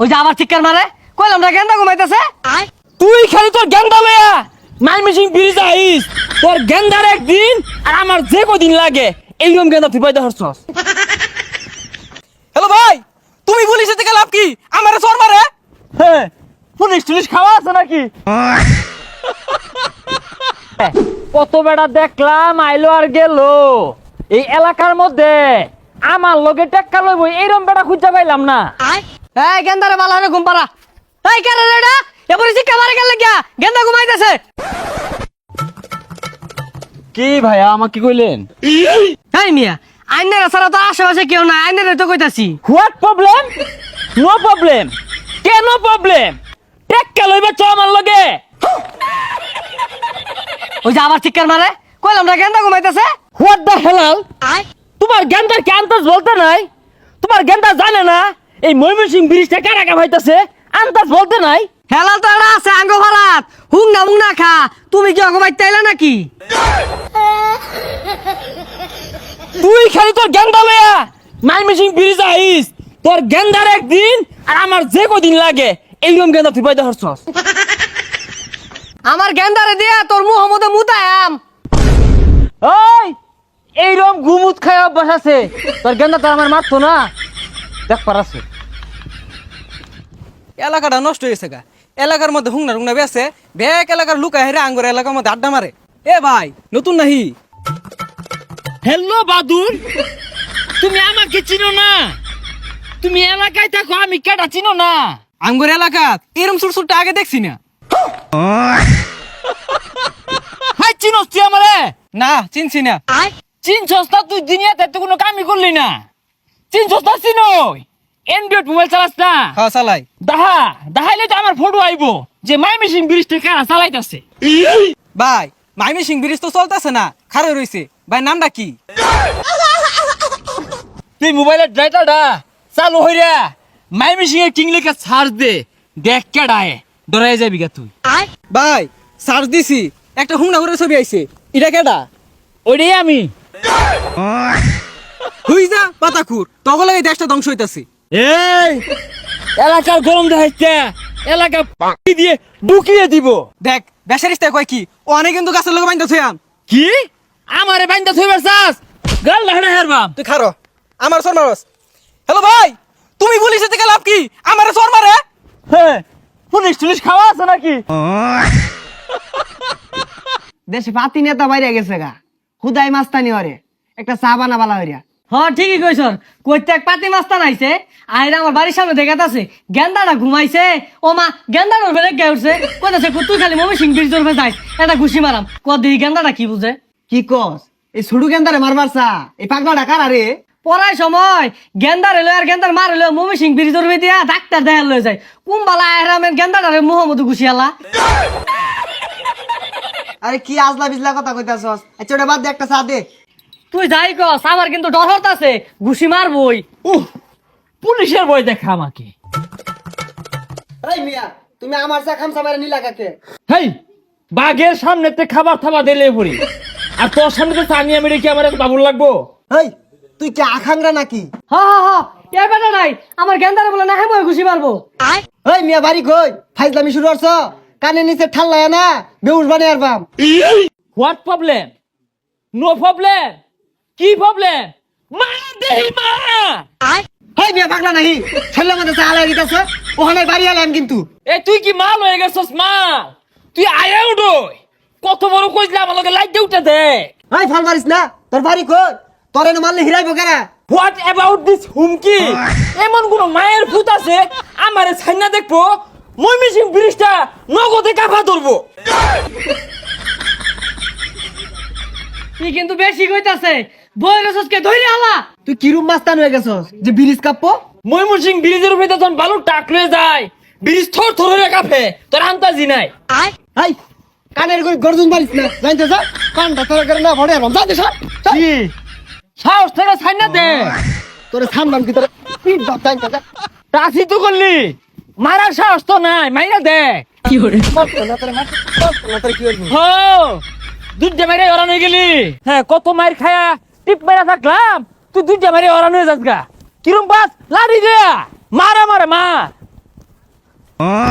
ওই যে আবার চিৎকার মারে কইলাম না গেন্দা ঘুমাইতেছে। তুই খালি তোর গেন্দা লইয়া মাই মিশিং ব্রিজ আইস তোর গেন্দার একদিন আর আমার যে কদিন লাগে এইরকম গেন্দা তুই পাইতে হরছস। হ্যালো ভাই, তুমি পুলিশের থেকে লাভ কি? আমারে চোর মারে। হ্যাঁ পুলিশ টুলিশ খাওয়া আছে নাকি? কত বেড়া দেখলাম আইলো আর গেল এই এলাকার মধ্যে আমার লগে টেক্কা লইব এইরকম বেড়া খুঁজা পাইলাম না। এই গেন্দারে বালা রে ঘুম পাড়া। এই কে রে এটা? এবারে চিৎকার মারে গেল লাগিয়া গেন্দা ঘুমাইতেছে। কি ভাইয়া আমাকে কি কইলেন? এই মিয়া আইনের ছাড়া তো আশেপাশে কেউ নাই, আইনের তো কইতাছি। What problem? No problem. কেন প্রবলেম? টেক্কা লইবে চ আমার লগে। ওই যে আবার চিৎকার মারে কইলাম না গেন্দা ঘুমাইতেছে। What the Helal? তোমার গেন্দার কি আন্দাজ বলতে নাই? তোমার গেন্দা জানে না এই ময়মনসিং ব্রিজটা কারা কা ভাইতাছে? আন্দাজ বলতে নাই? হেলাল তো এটা আছে আঙ্গ ভাড়াত হুংনা মুংনা খা। তুমি কি ঘুমাইতে আইলা নাকি? তুই খালি তোর গেন্দা লইয়া ময়মনসিং ব্রিজ আইস তোর গেন্দার একদিন আর আমার যে কদিন লাগে এইরকম গেন্দা তুই পাইতে হরছস। আমার গেন্দারে দিয়া তোর মুহ মধ্যে মুতায়াম। ওই এইরকম গুমুত খায় অভ্যাস আছে তোর গেন্দা তো আমার মারতো না দেখ পারাছে। এলাকাটা নষ্ট হয়েছে গা। এলাকার মধ্যে হুংনা টুংনা বেছে ব্যাক এলাকার লুকা হেরে আঙ্গুর এলাকার মধ্যে আড্ডা মারে। এ ভাই নতুন নাহি? হ্যালো বাদুর, তুমি আমাকে চিনো না? তুমি এলাকায় থাকো, আমি কেটা চিনো না? আঙ্গুর এলাকা এরম ছোট ছোট আগে দেখছি না। হাই চিনোস তুই আমারে? না চিনছি না। চিনছস না? তুই দুনিয়াতে তো কোনো কামই করলি না। চিনছস না? চিনই এন্ড্রয়েড মোবাইল চালাস না? হ্যাঁ চালাই। দাহাইলে তো আমার ফটো আইবো যে ময়মনসিং ব্রিজটা কারা চালাইতাছে। ভাই ময়মনসিং ব্রিজ তো চলতেছে না, খারে রইছে। ভাই নামটা কি? তুই মোবাইলের ড্রাইটারটা চালু হইরা ময়মনসিং এর কিং লেখা সার্চ দে, দেখ কেডায় ডরাই যাবি গা তুই। ভাই সার্চ দিছি, একটা হুংনা করে ছবি আইছে। এটা কেডা? ওইটাই আমি। হুই যা পাতাখুর, তখন এই দেশটা ধ্বংস হইতাছে। এই এলাকার গরম দেখাইতে এলাকা পাকি দিয়ে ঢুকিয়ে দিব। দেখ বেসারিস্তা কয় কি, ও অনেক কিন্তু গাছের লোক বাইন্দা থইয়াম। কি আমারে বাইন্দা থইবার চাস? গাল লাহড়া হেরবাম। তুই খারো, আমার চোর মারস। হ্যালো ভাই, তুমি পুলিশের থেকে লাভ কি? আমারে চোর মারে। হ্যাঁ পুলিশ টুলিশ খাওয়া আছে নাকি? দেশে পাতি নেতা বাইরে গেছে গা, হুদাই মাস্তানি হরে একটা চা বানা বালা হইয়া। হ্যাঁ ঠিকই কইছ, কইতে এক পাতি মাস্তান আইছে আইরা আমার বাড়ির সামনে দেখাতাছে গেন্দাটা ঘুমাইছে। ও মা গেন্দাটার ফেলে গে উঠছে, কইতাছে তুই খালি ময়মনসিং ব্রিজ ধরে যাইস এটা ঘুষি মারাম। কদি গেন্দাটা কি বুঝে? কি কস? এই ছোট গেন্দারে মারবার চা এই পাগলাটা কার আরে? পড়ার সময় গেন্দার এলো আর গেন্দার মার এলো ময়মনসিং ব্রিজ ধরে দিয়া ডাক্তার দেখা লয়ে যায়। কুম্বালা আহরামের গেন্দাটারে মুহম্মদ ঘুষি আলা। আরে কি আজলা বিজলা কথা কইতাছস? আচ্ছা ওটা বাদ দে, একটা চা দে। তুই যাই কস আমার কিন্তু ডর হতাছে, ঘুষি মারবই। পুলিশের বই দেখা আমাকে। এই মিয়া তুমি আমার চা খামসা মারে নিলা কাকে? হেই বাঘের সামনেতে খাবার থাবা দিলে পড়ি আর তোর সামনে তো চানি আমি রেখে আমার বাবুর লাগবো। এই তুই কি আখাংরা নাকি? হা হা হা এ বেটা নাই আমার গেন্দারে বলে না হ্যাঁ মই ঘুষি মারবো। এই মিয়া বাড়ি কই? ফাইজলামি শুরু করছ? কানে নিচে ঠাল্লায় না বেউস বানিয়ে আরবাম। What problem? No problem. কি প্রবলেম? মা দেহি মা। এই মিয়া পাগলা নাহি ছেলে মধ্যে চা আলাই দিতাছ, ওখানে বাড়ি আলাম কিন্তু। এ তুই কি মাল হয়ে গেছস মাল? তুই আয়া উঠো কত বড় কইলা আমার লগে লাইট দিয়ে উঠে দে। এই ফল মারিস না, তোর বাড়ি কই? তোর এনে মারলে হিরাইবো কেরা? হোয়াট অ্যাবাউট দিস হুমকি? এমন কোন মায়ের ভূত আছে আমারে ছাইনা দেখবো ময়মনসিং ব্রিজটা নগদে কাফা ধরবো? তুই কিন্তু বেশি কইতাছে, বই গেছসকে ধইরে আলা। তুই কিরুম মাস্তান হয়ে গেছস যে ব্রিজ কাঁপবো? ময়মনসিং ব্রিজের উপরে যখন বালু টাকলে যায় ব্রিজ থর থর হয়ে কাঁপে, তোর আন্তাজি নাই। এই কানের করে গর্জন মারিস না, জানতে যা কানটা তোর করে না ভরে আরবাম। যা সর কি সাহস থেকে ছাইনা দে। তোরে থামলাম কি তোরে পিট দাও জানতে যা। টাসি তো করলি মারার সাহস তো নাই, মাইনা দে। কি করে না তোরে মার না তোরে কি করবি? হো দুধে মেরে ওরান হয়ে গেলি। হ্যাঁ কত মাইর খায়া টিপ মেরা থাকলাম, তুই দুধে মেরে ওরান হয়ে যাস গা। কিরম বাস লাড়ি দে মারা মারে মা। ও